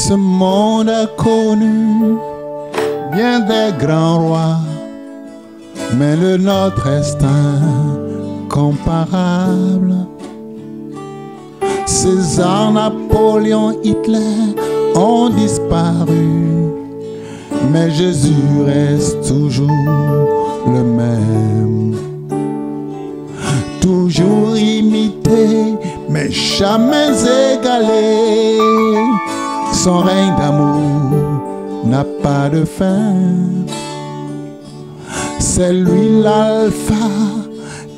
Ce monde a connu bien des grands rois, mais le nôtre est incomparable. César, Napoléon, Hitler ont disparu, mais Jésus reste toujours le même. Toujours imité, mais jamais égalé. Son règne d'amour n'a pas de fin. C'est lui l'alpha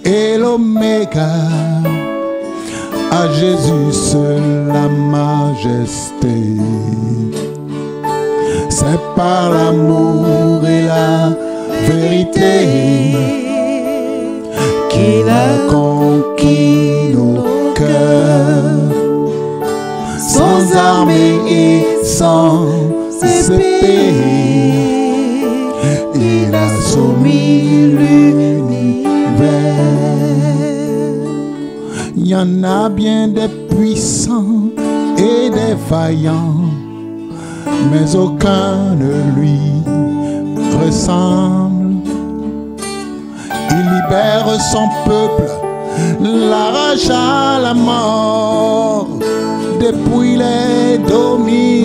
et l'oméga. À Jésus seul la majesté. C'est par l'amour et la vérité qu'il a conquis nos cœurs. Sans armée et sans épée, il a soumis l'univers. Il y en a bien des puissants et des vaillants, mais aucun ne lui ressemble. Il libère son peuple, l'arrache à la mort, depuis les dominations.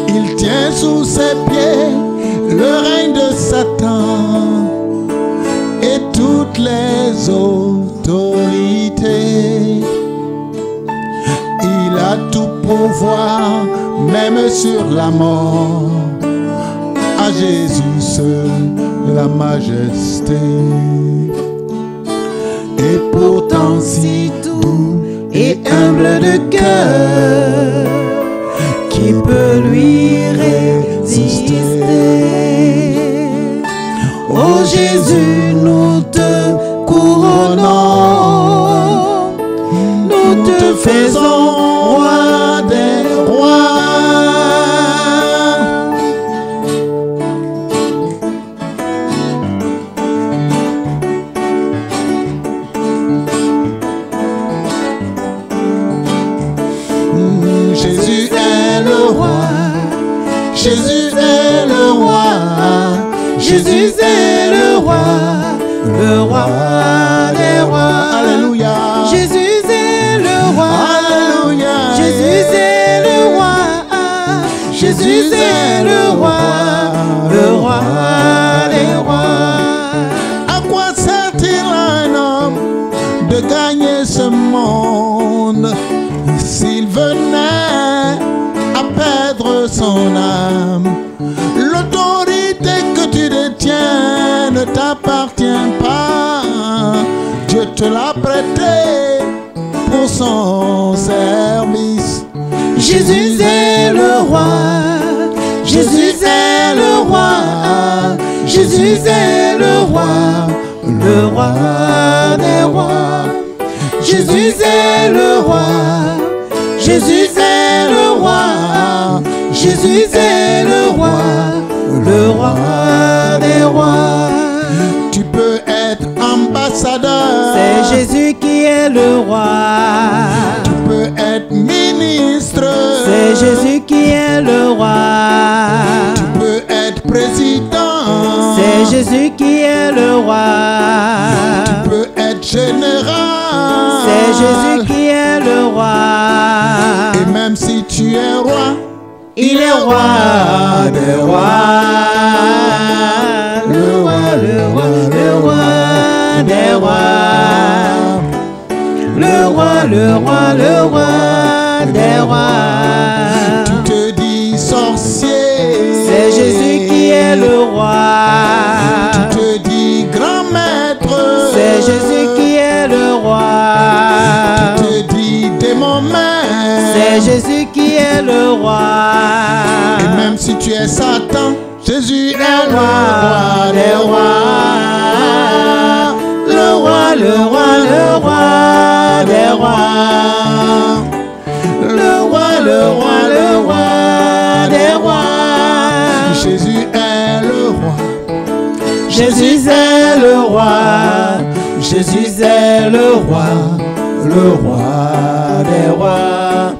Il tient sous ses pieds le règne de Satan et toutes les autorités. Il a tout pouvoir, même sur la mort. À Jésus seul la majesté. Et pourtant si doux et humble de cœur, qui peut lui résister? Oh Jésus, nous te couronnons, nous te faisons roi des rois. Jésus est le roi, Jésus est le roi, Jésus est le roi des rois. Alléluia. Jésus est le roi, alléluia. Jésus est le roi, Jésus est le roi des rois. À quoi sert-il un homme de gagner ce monde s'il venait à perdre son âme? L'autorité que tu détiens ne t'appartient pas. Dieu te l'a prêté pour son service. Jésus est le roi, Jésus est le roi, Jésus est le roi des rois. Jésus est le roi, Jésus est le roi, Jésus est le roi des rois. Tu peux être ambassadeur, c'est Jésus qui est le roi. Tu peux être ministre, c'est Jésus qui est le roi. Tu peux être président, c'est Jésus qui est le roi. Tu peux être général, c'est Jésus qui est le roi. Et même si tu es roi, il est roi des rois. Le roi des rois. Le roi des rois. Tu te dis sorcier, c'est Jésus qui est le roi. Tu te dis grand maître, c'est Jésus qui est le roi. Tu te dis démon maître, c'est Jésus qui est le roi. Et même si tu es Satan, Jésus est le roi des rois. Le roi des rois. Le roi des rois. Jésus est le roi. Jésus est le roi. Jésus est le roi le roi des rois.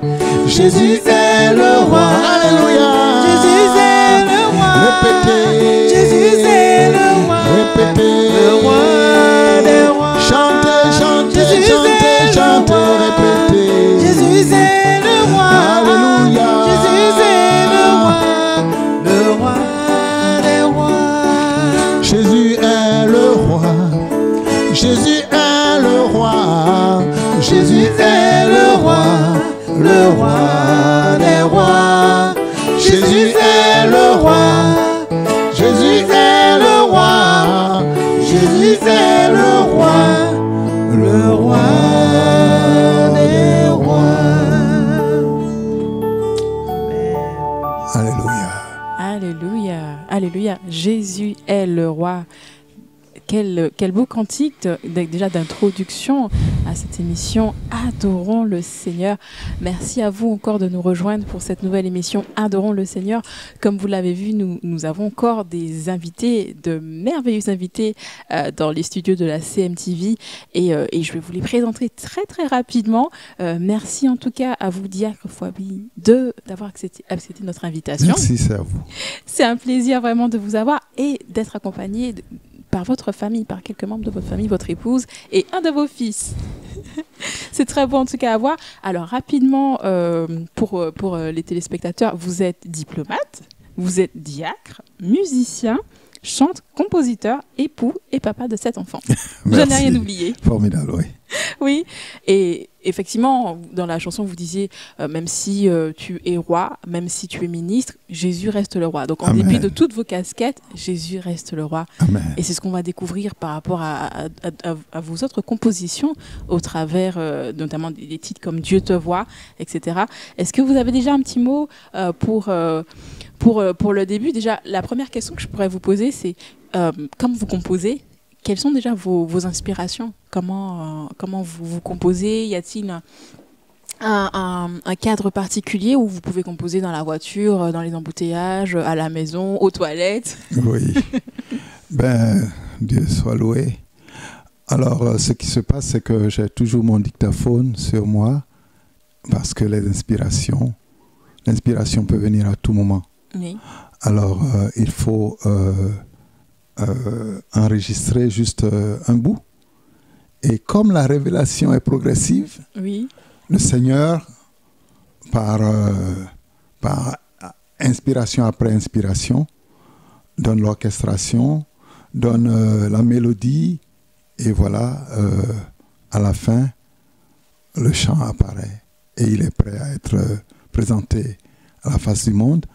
Jésus est le roi. Alléluia. Jésus est le roi. Répétez. Jésus est le roi. Répétez. Le roi des rois. Chantez, chantez, chantez, chantez, répétez. Jésus est le roi. Alléluia. Jésus est le roi des rois. Jésus est le roi. Jésus est le roi. Jésus est le roi des rois. Jésus est le roi. Jésus est le roi. Jésus est le roi des rois. Alléluia. Alléluia. Alléluia. Jésus est le roi. Quel beau cantique déjà d'introduction à cette émission Adorons le Seigneur. Merci à vous encore de nous rejoindre pour cette nouvelle émission Adorons le Seigneur. Comme vous l'avez vu, nous avons encore des invités, de merveilleux invités dans les studios de la CMTV et je vais vous les présenter très très rapidement. Merci en tout cas à vous, Diacre Fouabi, d'avoir accepté notre invitation. Merci, c'est à vous. C'est un plaisir vraiment de vous avoir et d'être accompagné par votre famille, par quelques membres de votre famille, votre épouse et un de vos fils. C'est très beau en tout cas à voir. Alors rapidement, pour les téléspectateurs, vous êtes diplomate, vous êtes diacre, musicien, chante, compositeur, époux et papa de 7 enfants. Je n'ai rien oublié. Formidable, oui. Oui, et effectivement, dans la chanson, vous disiez, même si tu es roi, même si tu es ministre, Jésus reste le roi. Donc, en dépit de toutes vos casquettes, Jésus reste le roi. Amen. Et c'est ce qu'on va découvrir par rapport à vos autres compositions, au travers notamment des titres comme Dieu te voit, etc. Est-ce que vous avez déjà un petit mot pour le début? Déjà, la première question que je pourrais vous poser, c'est comme vous composez, quelles sont déjà vos inspirations? Comment vous composez? Y a-t-il un cadre particulier où vous pouvez composer dans la voiture, dans les embouteillages, à la maison, aux toilettes? Oui. Dieu soit loué. Alors, ce qui se passe, c'est que j'ai toujours mon dictaphone sur moi parce que l'inspiration peut venir à tout moment. Oui. Alors, il faut enregistrer juste un bout. Et comme la révélation est progressive, oui, le Seigneur, par inspiration après inspiration, donne l'orchestration, donne la mélodie, et voilà, à la fin, le chant apparaît. Et il est prêt à être présenté à la face du monde,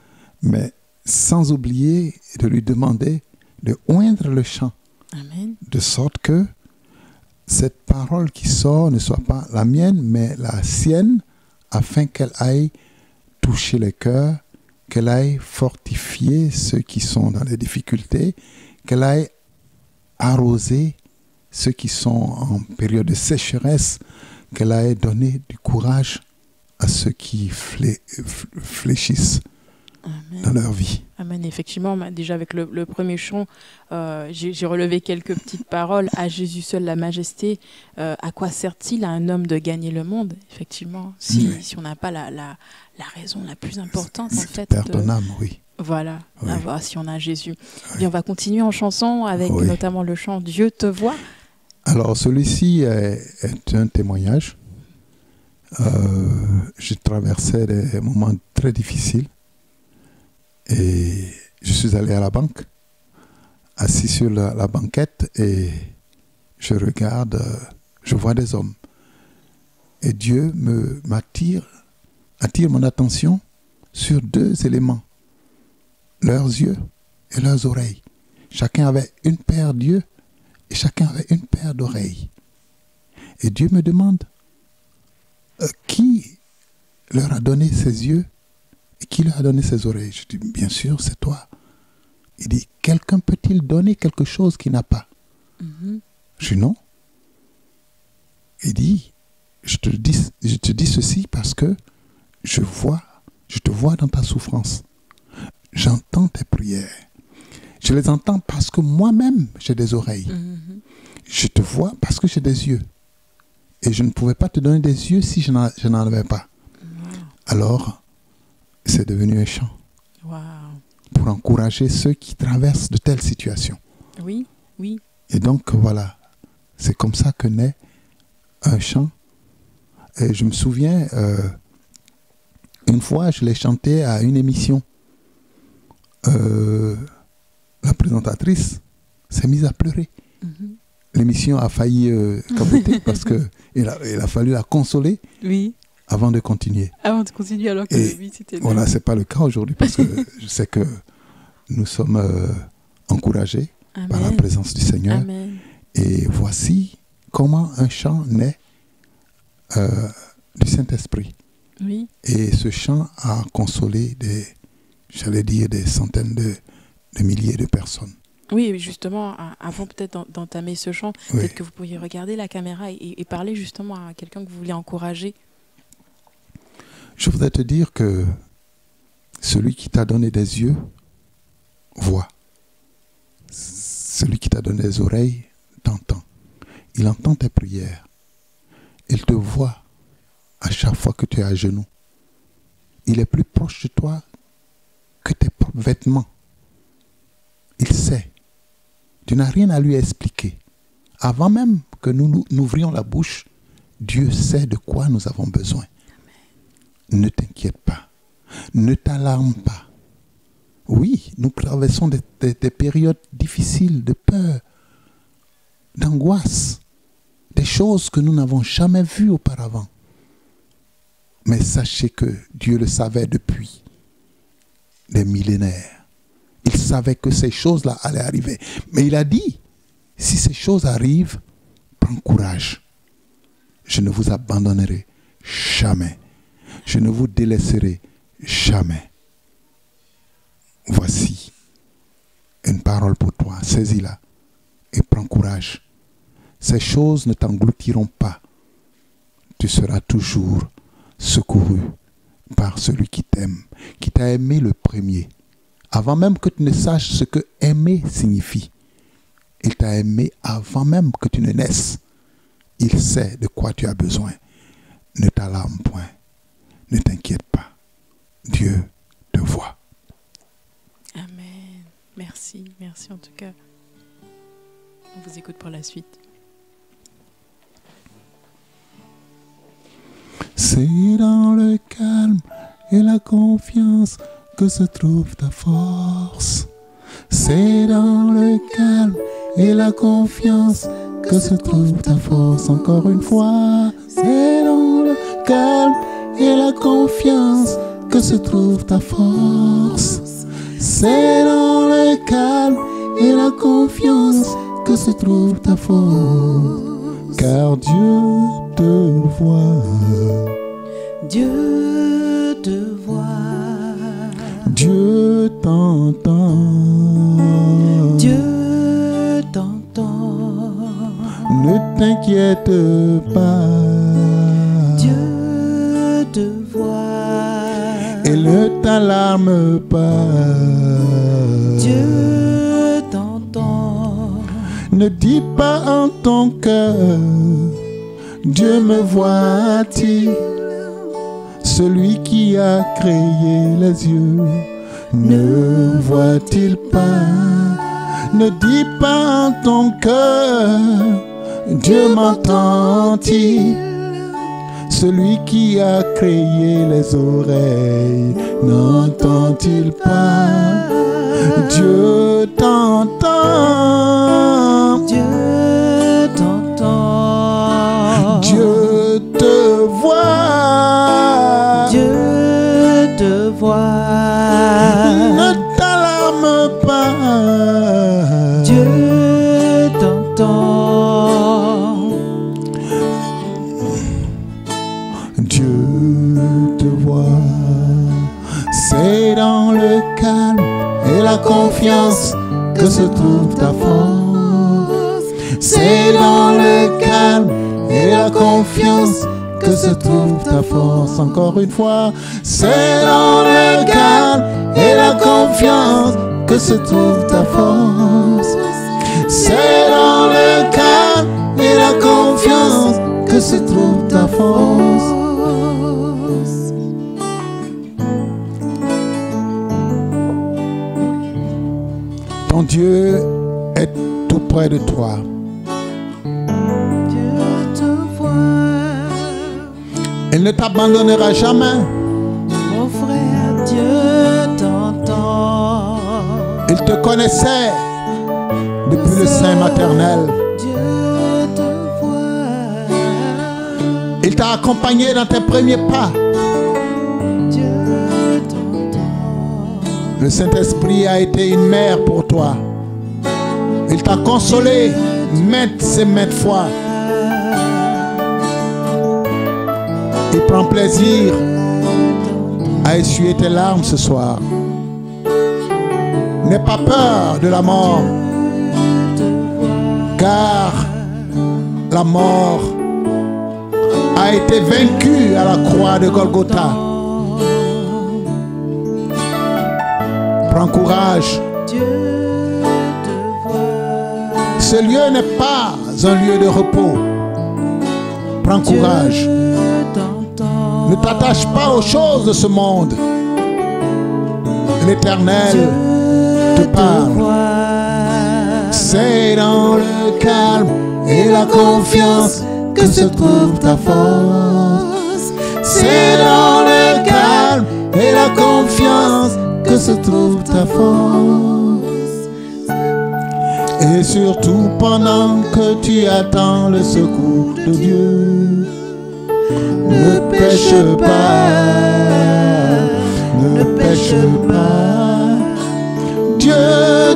mais sans oublier de lui demander de oindre le chant. Amen. De sorte que cette parole qui sort ne soit pas la mienne, mais la sienne, afin qu'elle aille toucher les cœurs, qu'elle aille fortifier ceux qui sont dans les difficultés, qu'elle aille arroser ceux qui sont en période de sécheresse, qu'elle aille donner du courage à ceux qui fléchissent. Amen. Dans leur vie. Amen. Effectivement, déjà avec le premier chant, j'ai relevé quelques petites paroles. À Jésus seul la majesté. À quoi sert-il à un homme de gagner le monde? Effectivement, si on n'a pas la raison la plus importante, en fait. Perdre ton âme, oui. Voilà, oui. À voir si on a Jésus. Oui. Et on va continuer en chanson avec notamment le chant Dieu te voit. Alors, celui-ci est un témoignage. J'ai traversé des moments très difficiles. Et je suis allé à la banque, assis sur la banquette, et je regarde, je vois des hommes. Et Dieu attire mon attention sur 2 éléments, leurs yeux et leurs oreilles. Chacun avait une paire d'yeux et chacun avait une paire d'oreilles. Et Dieu me demande, qui leur a donné ses yeux? Et qui leur a donné ses oreilles? Je dis, bien sûr, c'est toi. Il dit, quelqu'un peut-il donner quelque chose qu'il n'a pas? Je dis, non. Il dit, je te dis ceci parce que je te vois dans ta souffrance. J'entends tes prières. Je les entends parce que moi-même, j'ai des oreilles. Je te vois parce que j'ai des yeux. Et je ne pouvais pas te donner des yeux si je n'en avais pas. Alors, c'est devenu un chant. Pour encourager ceux qui traversent de telles situations. Oui, oui. Et donc, voilà. C'est comme ça que naît un chant. Et je me souviens, une fois, je l'ai chanté à une émission. La présentatrice s'est mise à pleurer. L'émission a failli capoter parce qu'il a fallu la consoler avant de continuer. Avant de continuer, alors que oui, c'était... Voilà, ce n'est pas le cas aujourd'hui parce que je sais que nous sommes encouragés par la présence du Seigneur. Amen. Et voici comment un chant naît du Saint-Esprit. Oui. Et ce chant a consolé des centaines de milliers de personnes. Oui, justement, avant peut-être d'entamer ce chant, peut-être que vous pourriez regarder la caméra et parler justement à quelqu'un que vous voulez encourager. Je voudrais te dire que celui qui t'a donné des yeux voit. Celui qui t'a donné des oreilles t'entend. Il entend tes prières. Il te voit à chaque fois que tu es à genoux. Il est plus proche de toi que tes propres vêtements. Il sait. Tu n'as rien à lui expliquer. Avant même que nous ouvrions la bouche, Dieu sait de quoi nous avons besoin. Amen. Ne t'inquiète pas. Ne t'alarme pas. Oui, nous traversons des périodes difficiles de peur, d'angoisse, des choses que nous n'avons jamais vues auparavant. Mais sachez que Dieu le savait depuis des millénaires. Il savait que ces choses-là allaient arriver. Mais il a dit, si ces choses arrivent, prends courage. Je ne vous abandonnerai jamais. Je ne vous délaisserai jamais. Voici une parole pour toi. Saisis-la et prends courage. Ces choses ne t'engloutiront pas. Tu seras toujours secouru par celui qui t'aime, qui t'a aimé le premier. Avant même que tu ne saches ce que aimer signifie. Il t'a aimé avant même que tu ne naisses. Il sait de quoi tu as besoin. Ne t'alarme point. Ne t'inquiète pas. Dieu te voit. Amen. Merci. Merci en tout cas. On vous écoute pour la suite. C'est dans le calme et la confiance que se trouve ta force. C'est dans le calme et la confiance que se trouve ta force. Encore une fois, c'est dans le calme et la confiance que se trouve ta force. C'est dans le calme et la confiance que se trouve ta force. Car Dieu te voit. Dieu te voit. Dieu t'entend. Dieu t'entend. Ne t'inquiète pas. Dieu te voit. Et ne t'alarme pas. Dieu t'entend. Ne dis pas en ton cœur, Dieu me voit-il? Celui qui a créé les yeux, ne voit-il pas? Ne dis pas en ton cœur, Dieu m'entend-il? Celui qui a créé les oreilles, n'entend-il pas? Dieu t'entend. Dieu t'entend. Dieu te voit. Dieu te voit. Ne t'alarme pas. Dieu t'entend. Dieu te voit. C'est dans le calme et la confiance que se trouve ta force. C'est dans le calme et la confiance que se trouve ta force. Encore une fois, c'est dans le calme et la confiance que se trouve ta force. C'est dans le calme et la confiance que se trouve Dieu est tout près de toi. Dieu te voit. Il ne t'abandonnera jamais. Mon frère, Dieu t'entend. Il te connaissait depuis le sein maternel. Dieu te voit. Il t'a accompagné dans tes premiers pas. Dieu t'entend. Le Saint-Esprit a été une mère pour toi. Il t'a consolé maintes et maintes fois. Il prend plaisir à essuyer tes larmes ce soir. N'aie pas peur de la mort, car la mort a été vaincue à la croix de Golgotha. Prends courage. Ce lieu n'est pas un lieu de repos. Prends courage. Ne t'attache pas aux choses de ce monde. L'Éternel te parle. C'est dans le calme et la confiance que se trouve ta force. C'est dans le calme et la confiance que se trouve ta force. Et surtout pendant que tu attends le secours de Dieu, ne pêche pas, ne pêche pas. Dieu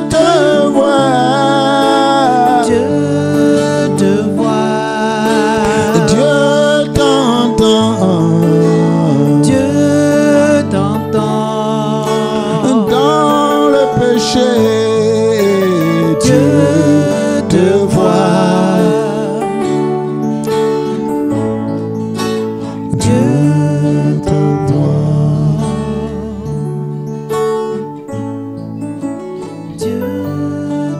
te voit, Dieu te voit. Dieu t'entend, Dieu t'entend. dans le péché. Dieu te voit. Dieu t'entend. Dieu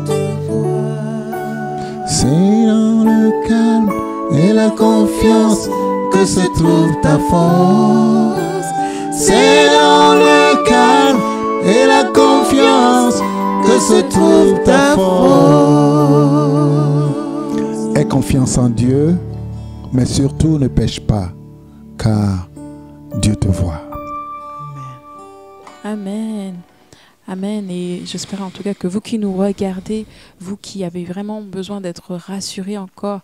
te voit. C'est dans le calme et la confiance que se trouve ta force. C'est dans le calme et la confiance que se trouve ta force. Aie confiance en Dieu, mais surtout ne pêche pas, car Dieu te voit. Amen. Amen. Et j'espère en tout cas que vous qui nous regardez, vous qui avez vraiment besoin d'être rassurés encore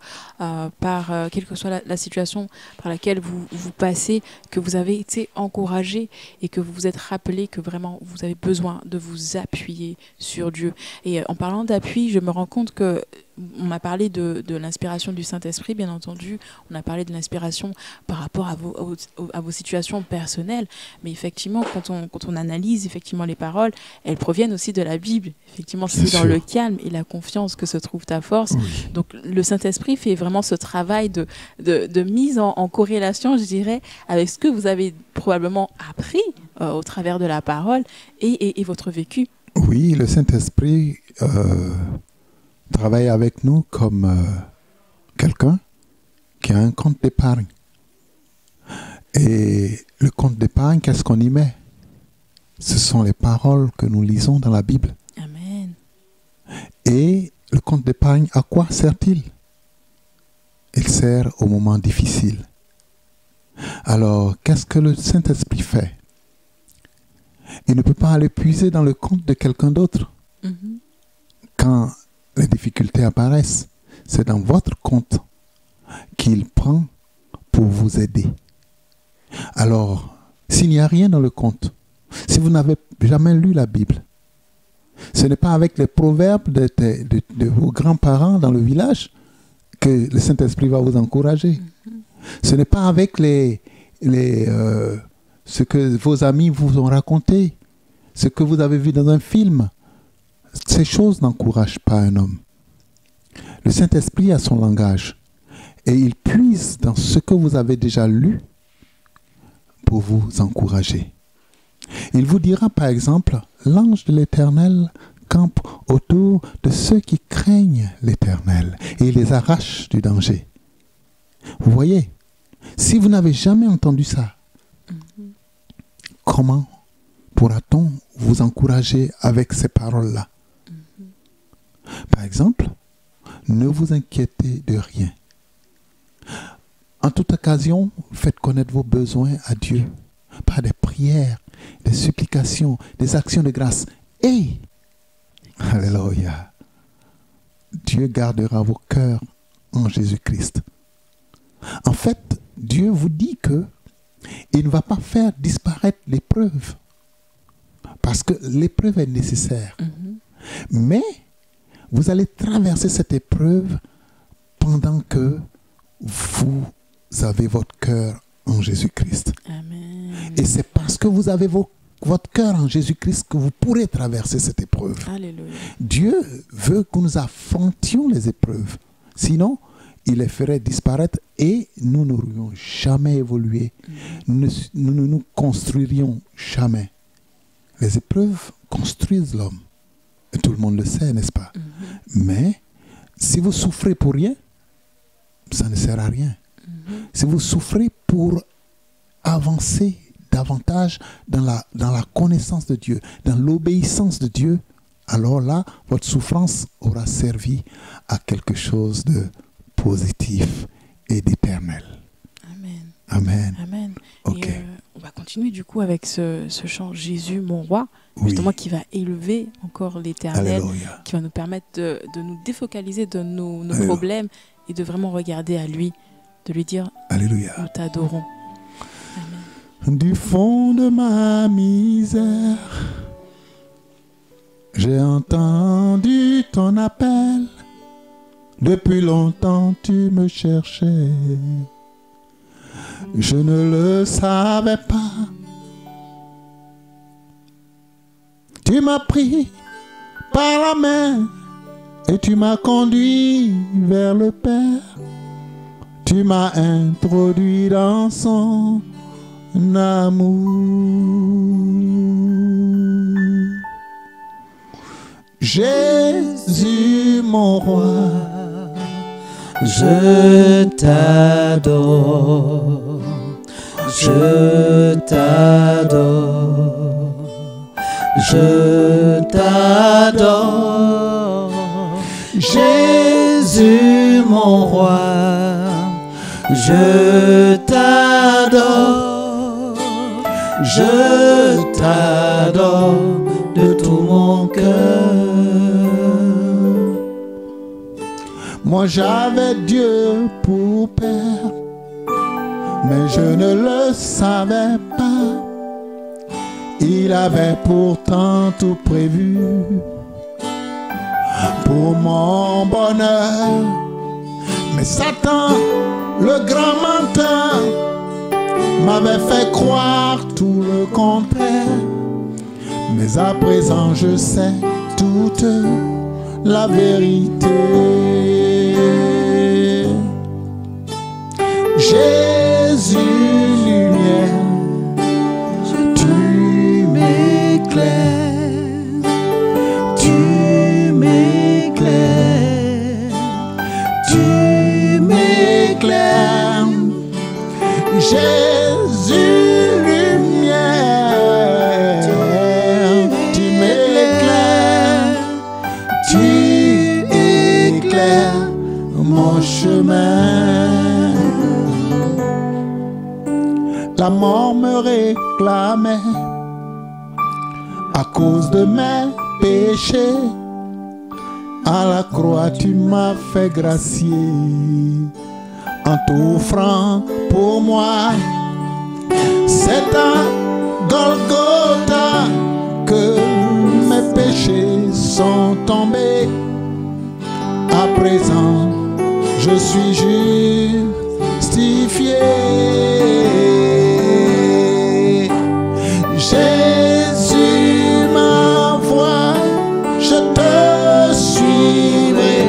par quelle que soit la situation par laquelle vous passez, que vous avez été encouragés et que vous vous êtes rappelés que vraiment vous avez besoin de vous appuyer sur Dieu. Et en parlant d'appui, je me rends compte que on a parlé de l'inspiration du Saint-Esprit, bien entendu. On a parlé de l'inspiration par rapport à vos situations personnelles. Mais effectivement, quand on analyse effectivement les paroles, elles proviennent aussi de la Bible. Effectivement, c'est dans le calme et la confiance que se trouve ta force. Oui. Donc, le Saint-Esprit fait vraiment ce travail de mise en corrélation, je dirais, avec ce que vous avez probablement appris au travers de la parole et votre vécu. Oui, le Saint-Esprit travaille avec nous comme quelqu'un qui a un compte d'épargne. Et le compte d'épargne, qu'est-ce qu'on y met? Ce sont les paroles que nous lisons dans la Bible. Amen. Et le compte d'épargne, à quoi sert-il? Il sert au moment difficile. Alors, qu'est-ce que le Saint-Esprit fait? Il ne peut pas aller puiser dans le compte de quelqu'un d'autre. Mm-hmm. Quand les difficultés apparaissent, c'est dans votre compte qu'il prend pour vous aider. Alors, s'il n'y a rien dans le compte, si vous n'avez jamais lu la Bible, ce n'est pas avec les proverbes de vos grands-parents dans le village que le Saint-Esprit va vous encourager. Mm-hmm. Ce n'est pas avec ce que vos amis vous ont raconté, ce que vous avez vu dans un film. Ces choses n'encouragent pas un homme. Le Saint-Esprit a son langage et il puise dans ce que vous avez déjà lu pour vous encourager. Il vous dira par exemple, l'ange de l'Éternel campe autour de ceux qui craignent l'Éternel et il les arrache du danger. Vous voyez, si vous n'avez jamais entendu ça, comment pourra-t-on vous encourager avec ces paroles-là? Par exemple, ne vous inquiétez de rien. En toute occasion, faites connaître vos besoins à Dieu par des prières, des supplications, des actions de grâce. Et, alléluia, Dieu gardera vos cœurs en Jésus-Christ. En fait, Dieu vous dit que il ne va pas faire disparaître l'épreuve. Parce que l'épreuve est nécessaire. Mais vous allez traverser cette épreuve pendant que vous avez votre cœur en Jésus-Christ. Amen. Et c'est parce que vous avez votre cœur en Jésus-Christ que vous pourrez traverser cette épreuve. Alléluia. Dieu veut que nous affrontions les épreuves. Sinon, il les ferait disparaître et nous n'aurions jamais évolué. Nous ne nous construirions jamais. Les épreuves construisent l'homme. Et tout le monde le sait, n'est-ce pas? Mais si vous souffrez pour rien, ça ne sert à rien. Si vous souffrez pour avancer davantage dans la connaissance de Dieu, dans l'obéissance de Dieu, alors là, votre souffrance aura servi à quelque chose de positif et d'éternel. Amen. Amen. Amen. Ok. Et on va continuer du coup avec ce chant Jésus mon roi, justement qui va élever encore l'éternel, Alléluia. qui va nous permettre de nous défocaliser de nos problèmes et de vraiment regarder à lui, de lui dire Alléluia. nous t'adorons. Du fond de ma misère, j'ai entendu ton appel. Depuis longtemps tu me cherchais. Je ne le savais pas. Tu m'as pris par la main et tu m'as conduit vers le Père. Tu m'as introduit dans son amour. Jésus mon roi, je t'adore, je t'adore, je t'adore. Jésus mon roi, je t'adore, je t'adore de tout mon cœur. Moi j'avais Dieu pour père, mais je ne le savais pas. Il avait pourtant tout prévu pour mon bonheur. Mais Satan, le grand menteur, m'avait fait croire tout le contraire. Mais à présent je sais toute la vérité. Jésus lumière, tu m'éclaires, tu m'éclaires, tu m'éclaires. Jésus lumière, tu m'éclaires, tu éclaires mon chemin. La mort me réclamait à cause de mes péchés. À la croix tu m'as fait gracier en t'offrant pour moi. C'est à Golgotha que mes péchés sont tombés. À présent je suis justifié. Jésus ma voix, je te suivrai,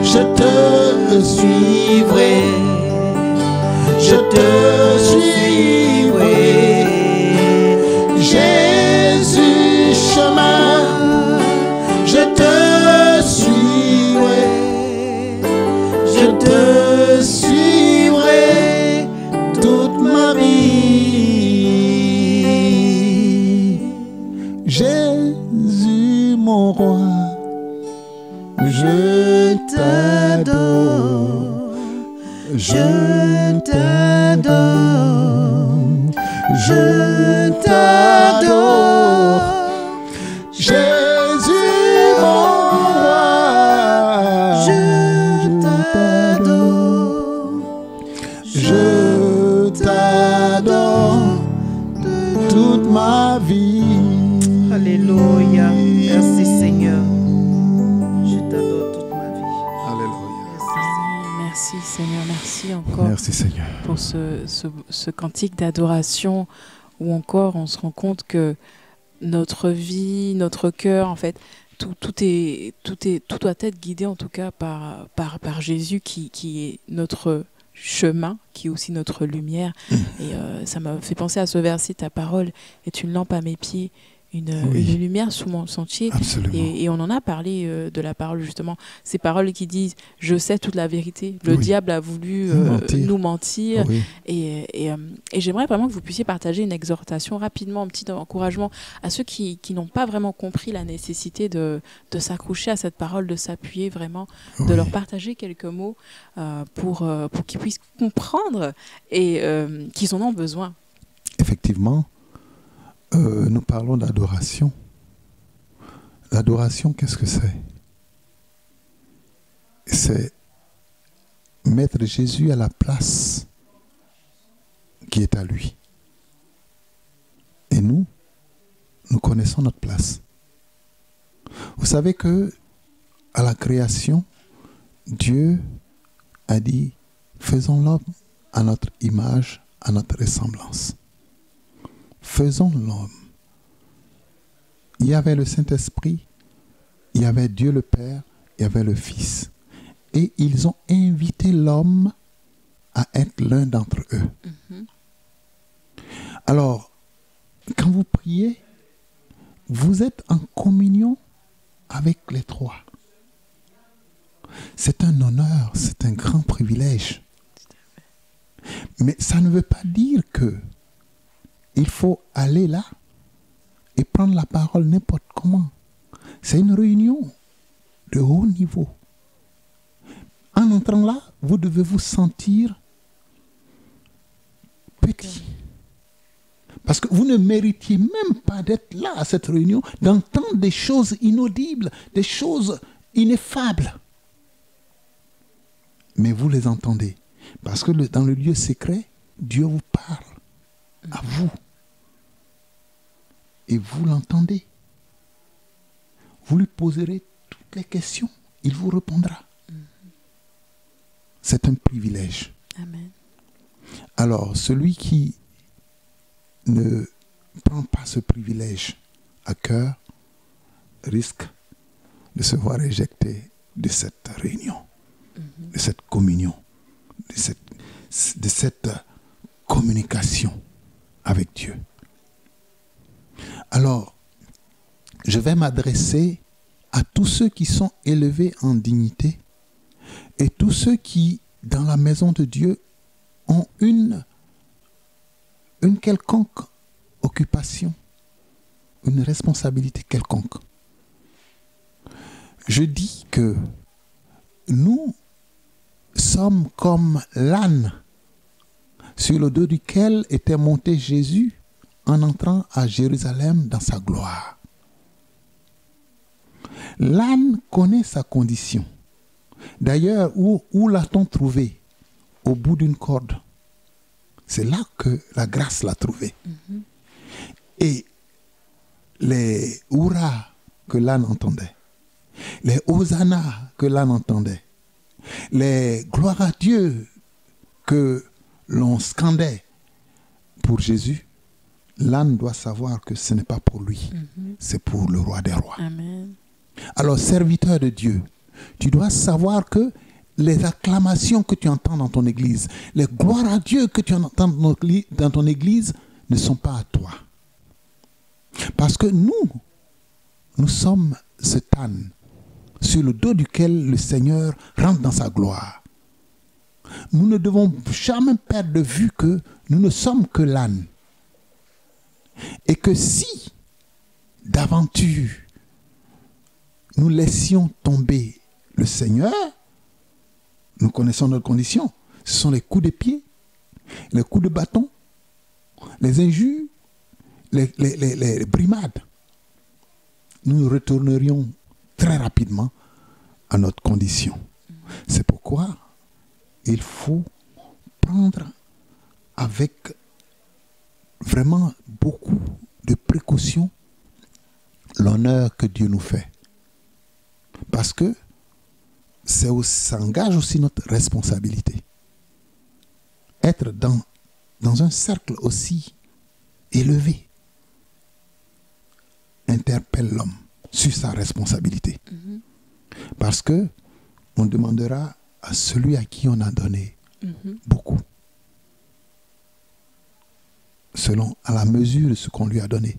je te suivrai, je te suivrai. Jésus chemin, je te suivrai, je te suivrai toute ma vie. Jésus mon roi, t'adore, je t'adore, je t'adore, Jésus mon roi, je t'adore, je t'adore toute ma vie. Alléluia, merci Seigneur, je t'adore toute ma vie. Alléluia. Merci Seigneur, merci encore Merci Seigneur. pour ce cantique d'adoration où encore on se rend compte que notre vie, notre cœur, en fait, tout doit être guidé en tout cas par Jésus qui est notre chemin, qui est aussi notre lumière. Et ça m'a fait penser à ce verset, ta parole est une lampe à mes pieds, une lumière sous mon sentier. Absolument. Et on en a parlé de la parole justement, ces paroles qui disent je sais toute la vérité, le diable a voulu nous mentir. Oui. Et j'aimerais vraiment que vous puissiez partager une exhortation rapidement, un petit encouragement à ceux qui n'ont pas vraiment compris la nécessité de s'accrocher à cette parole, de s'appuyer vraiment, de leur partager quelques mots pour qu'ils puissent comprendre et qu'ils en ont besoin. Effectivement, nous parlons d'adoration. L'adoration, qu'est-ce que c'est? C'est mettre Jésus à la place qui est à lui. Et nous connaissons notre place. Vous savez que à la création, Dieu a dit, faisons l'homme à notre image, à notre ressemblance. Faisons l'homme. Il y avait le Saint-Esprit, il y avait Dieu le Père, il y avait le Fils. Et ils ont invité l'homme à être l'un d'entre eux. Alors, quand vous priez, vous êtes en communion avec les trois. C'est un honneur, c'est un grand privilège. Mais ça ne veut pas dire que il faut aller là et prendre la parole n'importe comment. C'est une réunion de haut niveau. En entrant là, vous devez vous sentir petit. Parce que vous ne méritiez même pas d'être là à cette réunion, d'entendre des choses inaudibles, des choses ineffables. Mais vous les entendez. Parce que dans le lieu secret, Dieu vous parle à vous. Et vous l'entendez. Vous lui poserez toutes les questions. Il vous répondra. C'est un privilège. Amen. Alors, celui qui ne prend pas ce privilège à cœur risque de se voir éjecté de cette réunion, de cette communion, de cette communication avec Dieu. Alors, je vais m'adresser à tous ceux qui sont élevés en dignité et tous ceux qui, dans la maison de Dieu, ont une quelconque occupation, une responsabilité quelconque. Je dis que nous sommes comme l'âne sur le dos duquel était monté Jésus en entrant à Jérusalem dans sa gloire. L'âne connaît sa condition. D'ailleurs, où l'a-t-on trouvé? Au bout d'une corde. C'est là que la grâce l'a trouvé. Et les hurrahs que l'âne entendait, les hosannas que l'âne entendait, les gloires à Dieu que l'on scandait pour Jésus, l'âne doit savoir que ce n'est pas pour lui, c'est pour le roi des rois. Amen. Alors, serviteur de Dieu, tu dois savoir que les acclamations que tu entends dans ton église, les gloires à Dieu que tu entends dans ton église ne sont pas à toi. Parce que nous sommes cet âne sur le dos duquel le Seigneur rentre dans sa gloire. Nous ne devons jamais perdre de vue que nous ne sommes que l'âne. Et que si, d'aventure, nous laissions tomber le Seigneur, nous connaissons notre condition. Ce sont les coups de pied, les coups de bâton, les injures, les brimades. Nous retournerions très rapidement à notre condition. C'est pourquoi il faut prendre avec vraiment beaucoup de précaution l'honneur que Dieu nous fait. Parce que ça engage aussi notre responsabilité. Être dans un cercle aussi élevé interpelle l'homme sur sa responsabilité. Parce que on demandera à celui à qui on a donné beaucoup, selon à la mesure de ce qu'on lui a donné.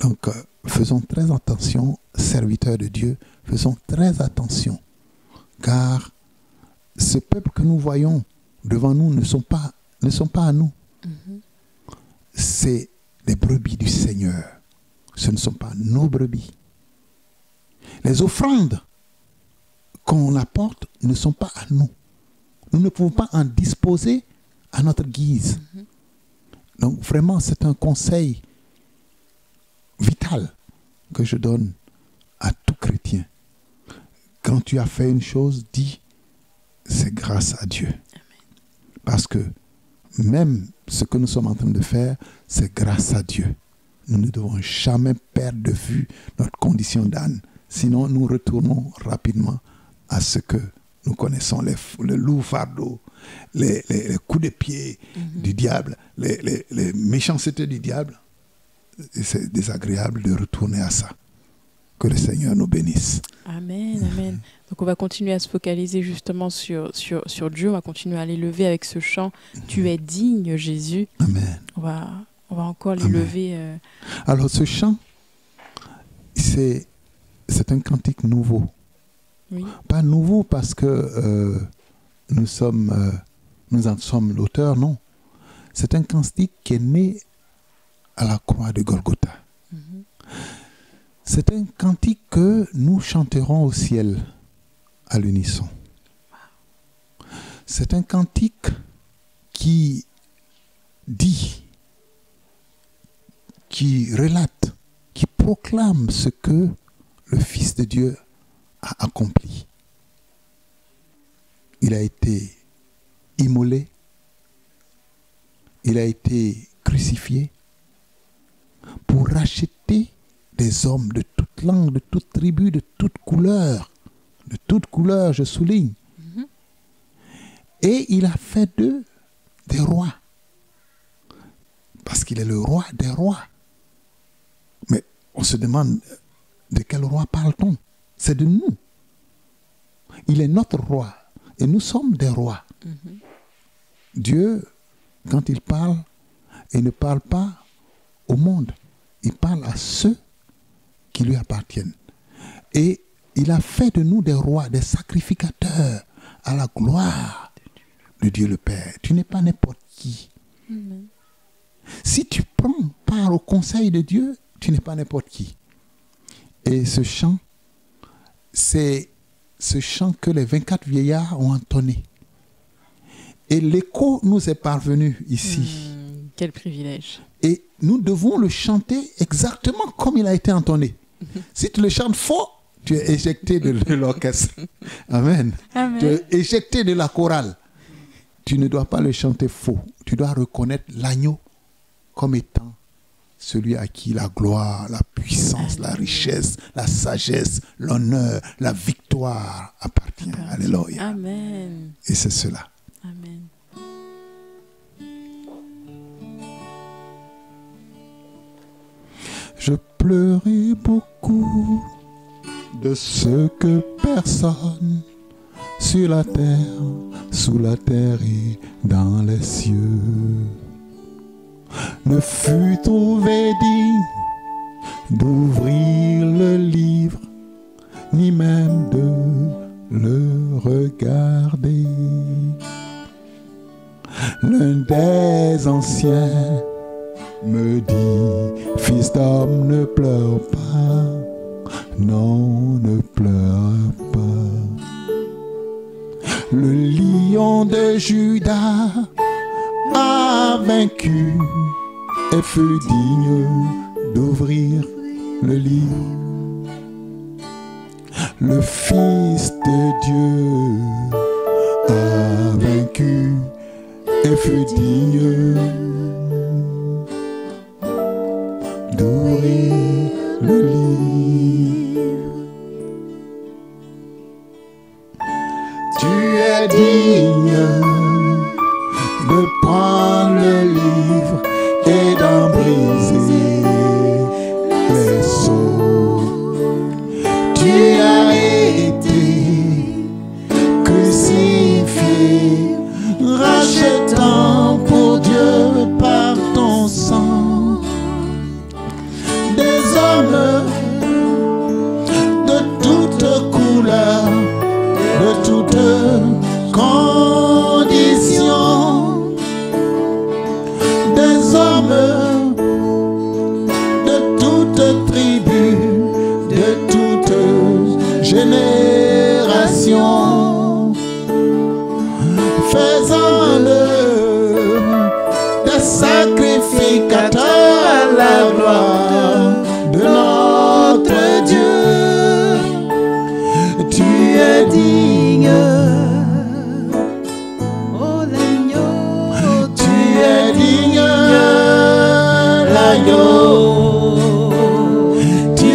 Donc, faisons très attention, serviteurs de Dieu, faisons très attention, car ce peuple que nous voyons devant nous ne sont pas à nous. C'est les brebis du Seigneur. Ce ne sont pas nos brebis. Les offrandes qu'on apporte ne sont pas à nous. Nous ne pouvons pas en disposer à notre guise. Donc vraiment, c'est un conseil vital que je donne à tout chrétien. Quand tu as fait une chose, dis, c'est grâce à Dieu. Parce que même ce que nous sommes en train de faire, c'est grâce à Dieu. Nous ne devons jamais perdre de vue notre condition d'âne. Sinon, nous retournons rapidement à ce que nous connaissons, le lourd fardeau, les coups de pied du diable, les méchancetés du diable. Et c'est désagréable de retourner à ça. Que le Seigneur nous bénisse. Amen, amen. Donc on va continuer à se focaliser justement sur Dieu. On va continuer à l'élever avec ce chant. Tu es digne, Jésus. Amen. On va encore l'élever. Alors ce chant, c'est un cantique nouveau. Oui. Pas nouveau parce que nous en sommes l'auteur, non. C'est un cantique qui est né à la croix de Golgotha. C'est un cantique que nous chanterons au ciel à l'unisson. C'est un cantique qui dit, qui relate, qui proclame ce que le Fils de Dieu a accompli. Il a été immolé, il a été crucifié pour racheter des hommes de toute langue, de toute tribu, de toute couleur, je souligne. Et il a fait d'eux des rois, parce qu'il est le roi des rois. Mais on se demande, de quel roi parle-t-on? C'est de nous. Il est notre roi, et nous sommes des rois. Dieu, quand il parle, il ne parle pas au monde, il parle à ceux qui lui appartiennent. Et il a fait de nous des rois, des sacrificateurs à la gloire de Dieu le Père. Tu n'es pas n'importe qui. Si tu prends part au conseil de Dieu, tu n'es pas n'importe qui. Et ce chant, c'est ce chant que les 24 vieillards ont entonné. Et l'écho nous est parvenu ici. Quel privilège. Et nous devons le chanter exactement comme il a été entonné. Si tu le chantes faux, tu es éjecté de l'orchestre. Amen. Amen. Tu es éjecté de la chorale. Tu ne dois pas le chanter faux. Tu dois reconnaître l'agneau comme étant celui à qui la gloire, la puissance, la richesse, la sagesse, l'honneur, la victoire appartient. Alléluia. Amen. Et c'est cela. Amen. Je pleurais beaucoup de ce que personne sur la terre, sous la terre et dans les cieux ne fut trouvé digne d'ouvrir le livre, ni même de le regarder. L'un des anciens me dit, fils d'homme, ne pleure pas, non, ne pleure pas. Le lion de Juda a vaincu et fut digne d'ouvrir le livre. Le Fils de Dieu a vaincu et fut digne d'ouvrir le livre. Tu es digne de prendre le livre et d'en briser les sceaux. Tu as été crucifié, rachetant pour Dieu par ton sang des hommes de toutes couleurs, de toutes conditions, des hommes de toutes tribus, de toutes générations, faisant-le des sacrificateurs à la gloire de notre Dieu. Tu es digne, Oh l'agneau, tu es digne, l'agneau. Tu es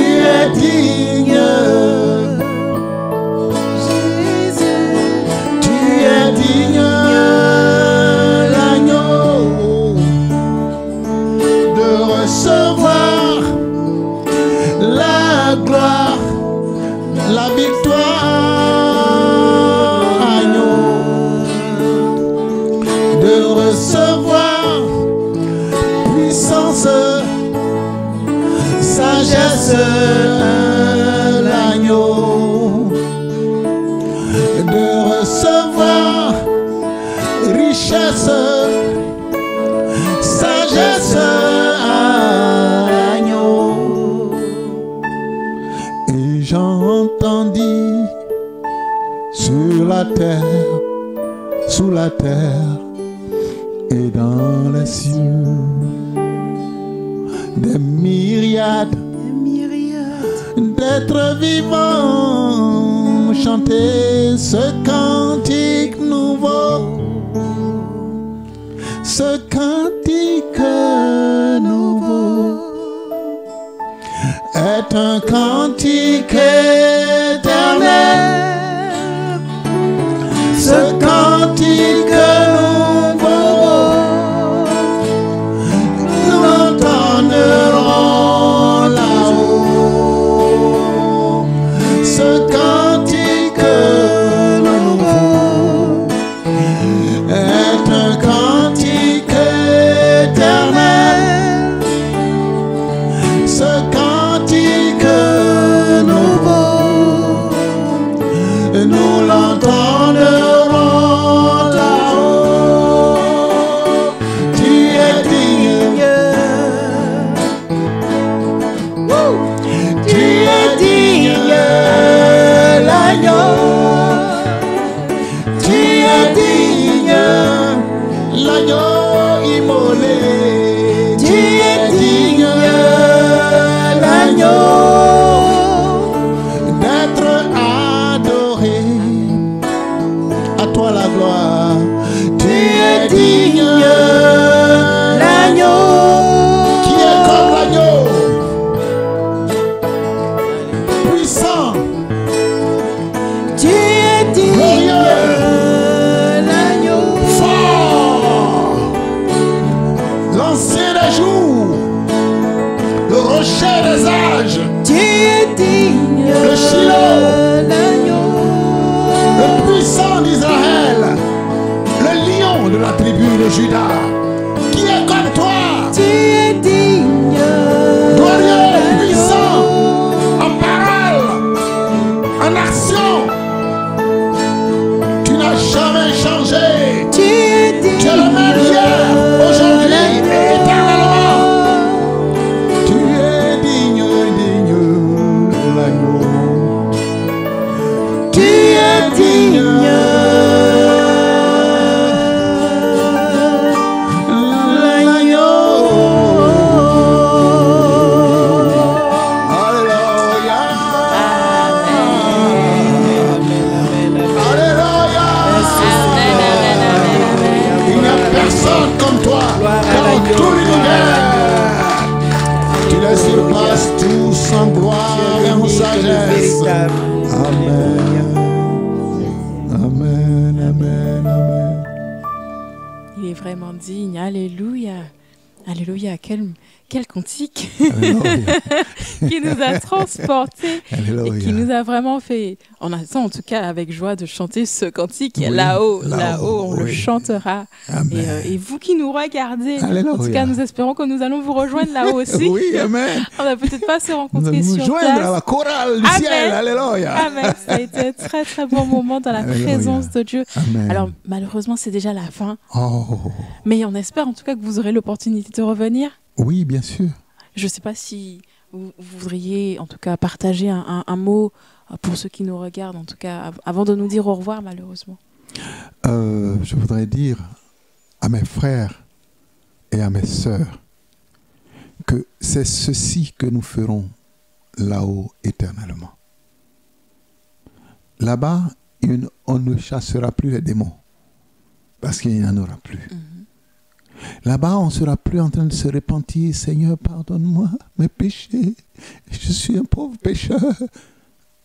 digne, Jésus, tu es digne, l'agneau, de recevoir la gloire, la victoire, agneau, de recevoir puissance, sagesse, l'agneau, de recevoir richesse, sagesse, agneau. Et j'entendis sur la terre, sous la terre et dans les cieux des myriades d'êtres vivants chanter ce cantique nouveau, ce cantique nouveau est un cantique éternel, ce cantique nouveau nous l'entendrons là-haut, ce cantique nouveau est un cantique éternel, ce cantique nouveau nous l'entendrons là-haut. Tu es digne, tu es digne, l'agneau, tu es digne, l'agneau immolé, tu es digne, l'agneau, d'être adoré. À toi la gloire, tu es digne, l'agneau, qui est comme l'agneau, puissant, tu es digne, glorieux, l'agneau, fort, l'ancien des jours, le rocher des âges, tu es digne, le Shiloh, l'agneau, le puissant d'Israël, le lion de la tribu de Juda, qui est comme toi, tu es digne, glorieux, puissant, en parole, en action. Tu n'as jamais changé. tu es digne, Tu es le même hier, aujourd'hui et éternellement. Tu es digne, digne, l'agneau. tu es digne, Amen, amen, amen. Il est vraiment digne. Alléluia. Alléluia. Quel cantique qui nous a transportés et qui nous a vraiment fait. On attend en tout cas avec joie de chanter ce cantique. Oui, là-haut, on le chantera. Et vous qui nous regardez, en tout cas, nous espérons que nous allons vous rejoindre là-haut aussi. Oui, amen. On va peut-être pas se rencontrer nous sur joindre place. À la chorale du ciel. Alléluia. Amen. Ça a été un très très bon moment dans la présence de Dieu. Amen. Alors malheureusement, c'est déjà la fin. Mais on espère en tout cas que vous aurez l'opportunité de revenir. Oui, bien sûr. Je ne sais pas si vous voudriez en tout cas partager un mot pour ceux qui nous regardent, en tout cas avant de nous dire au revoir malheureusement. Je voudrais dire à mes frères et à mes sœurs que c'est ceci que nous ferons là-haut éternellement. Là-bas, on ne chassera plus les démons parce qu'il n'y en aura plus. Là-bas, on ne sera plus en train de se repentir. Seigneur, pardonne-moi mes péchés. Je suis un pauvre pécheur.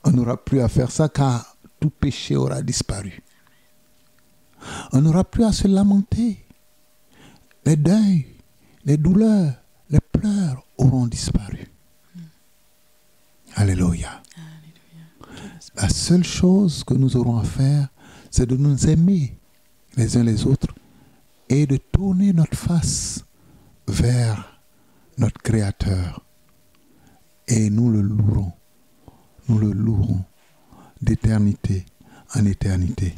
On n'aura plus à faire ça car tout péché aura disparu. On n'aura plus à se lamenter. Les deuils, les douleurs, les pleurs auront disparu. Alléluia. La seule chose que nous aurons à faire, c'est de nous aimer les uns les autres et de tourner notre face vers notre Créateur. Et nous le louerons d'éternité en éternité.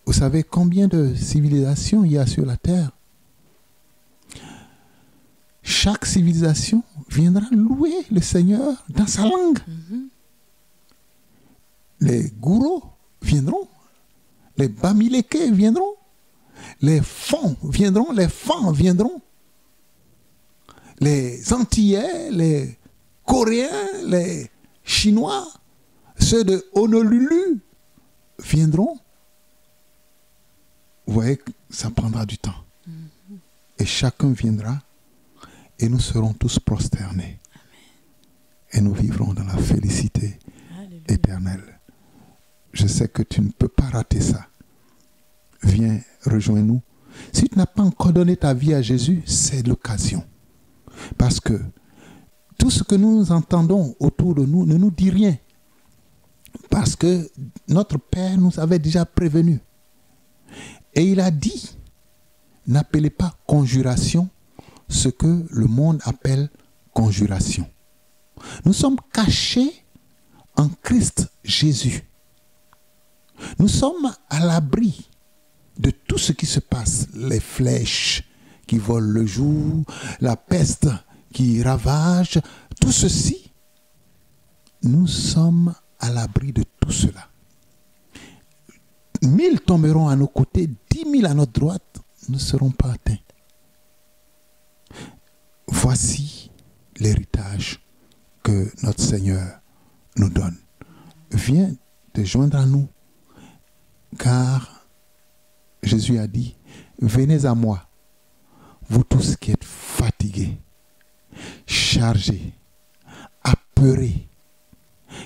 Vous savez combien de civilisations il y a sur la terre? Chaque civilisation viendra louer le Seigneur dans sa langue. Les Gourous viendront, les Bamileke viendront, les Fons viendront, les Fans viendront, les Antillais, les Coréens, les Chinois, ceux de Honolulu viendront. Vous voyez que ça prendra du temps. Et chacun viendra et nous serons tous prosternés. Amen. Et nous vivrons dans la félicité éternelle. Je sais que tu ne peux pas rater ça. Viens, rejoins-nous. Si tu n'as pas encore donné ta vie à Jésus, c'est l'occasion. Parce que tout ce que nous entendons autour de nous ne nous dit rien. Parce que notre Père nous avait déjà prévenus. Et il a dit, n'appelez pas conjuration ce que le monde appelle conjuration. Nous sommes cachés en Christ Jésus. Nous sommes à l'abri de tout ce qui se passe, les flèches qui volent le jour, la peste qui ravage, tout ceci. Nous sommes à l'abri de tout cela. 1000 tomberont à nos côtés, 10 000 à notre droite, ne seront pas atteints. Voici l'héritage que notre Seigneur nous donne. Viens te joindre à nous, car Jésus a dit, venez à moi, vous tous qui êtes fatigués, chargés, apeurés,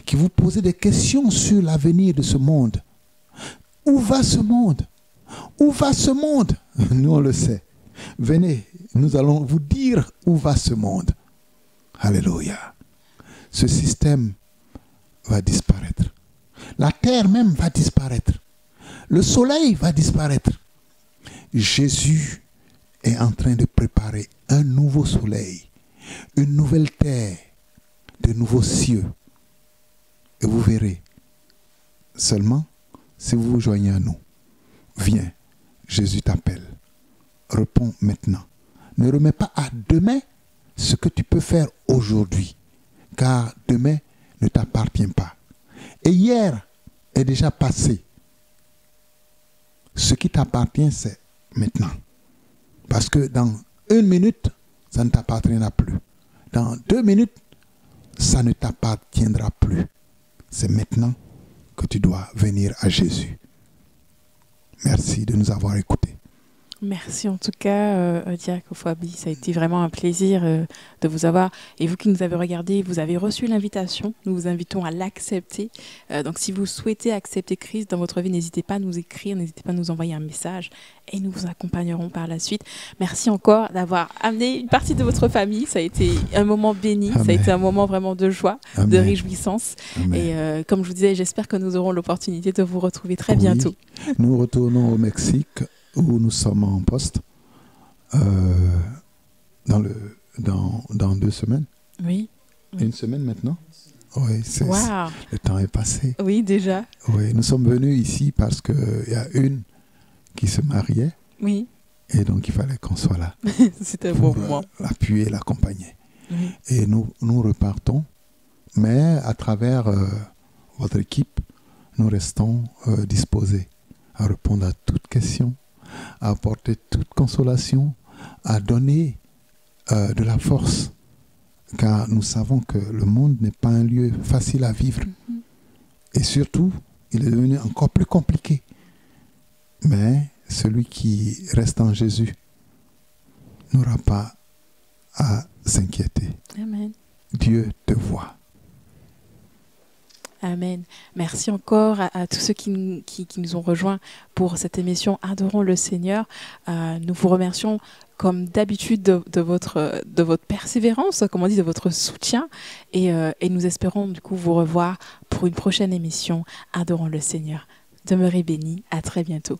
qui vous posez des questions sur l'avenir de ce monde. Où va ce monde? Où va ce monde? Nous, on le sait. Venez, nous allons vous dire où va ce monde. Alléluia. Ce système va disparaître. La terre même va disparaître. Le soleil va disparaître. Jésus est en train de préparer un nouveau soleil, une nouvelle terre, de nouveaux cieux. Et vous verrez, seulement si vous vous joignez à nous, viens, Jésus t'appelle. Réponds maintenant. Ne remets pas à demain ce que tu peux faire aujourd'hui, car demain ne t'appartient pas. Et hier est déjà passé. Ce qui t'appartient, c'est maintenant. Parce que dans 1 minute, ça ne t'appartiendra plus. Dans 2 minutes, ça ne t'appartiendra plus. C'est maintenant que tu dois venir à Jésus. Merci de nous avoir écoutés. Merci en tout cas, Diacre Fabi. Ça a été vraiment un plaisir de vous avoir. Et vous qui nous avez regardé, vous avez reçu l'invitation. Nous vous invitons à l'accepter. Donc si vous souhaitez accepter Christ dans votre vie, n'hésitez pas à nous écrire, n'hésitez pas à nous envoyer un message et nous vous accompagnerons par la suite. Merci encore d'avoir amené une partie de votre famille. Ça a été un moment béni, Amen. Ça a été un moment vraiment de joie, Amen. De réjouissance. Amen. Et comme je vous disais, j'espère que nous aurons l'opportunité de vous retrouver très bientôt. Nous retournons au Mexique, où nous sommes en poste dans 2 semaines. Oui. Une semaine maintenant. Oui, wow. Le temps est passé. Oui, déjà. Oui, nous sommes venus ici parce qu'il y a une qui se mariait. Oui. Et donc il fallait qu'on soit là. C'était un bon moment. L'appuyer, l'accompagner. Oui. Et nous repartons, mais à travers votre équipe, nous restons disposés à répondre à toute question, à apporter toute consolation, à donner de la force, car nous savons que le monde n'est pas un lieu facile à vivre. Et surtout, il est devenu encore plus compliqué. Mais celui qui reste en Jésus n'aura pas à s'inquiéter. Amen. Dieu te voit. Amen. Merci encore à tous ceux qui nous ont rejoints pour cette émission Adorons le Seigneur. Nous vous remercions comme d'habitude de votre persévérance, comme on dit, de votre soutien. Et nous espérons du coup vous revoir pour une prochaine émission Adorons le Seigneur. Demeurez bénis. À très bientôt.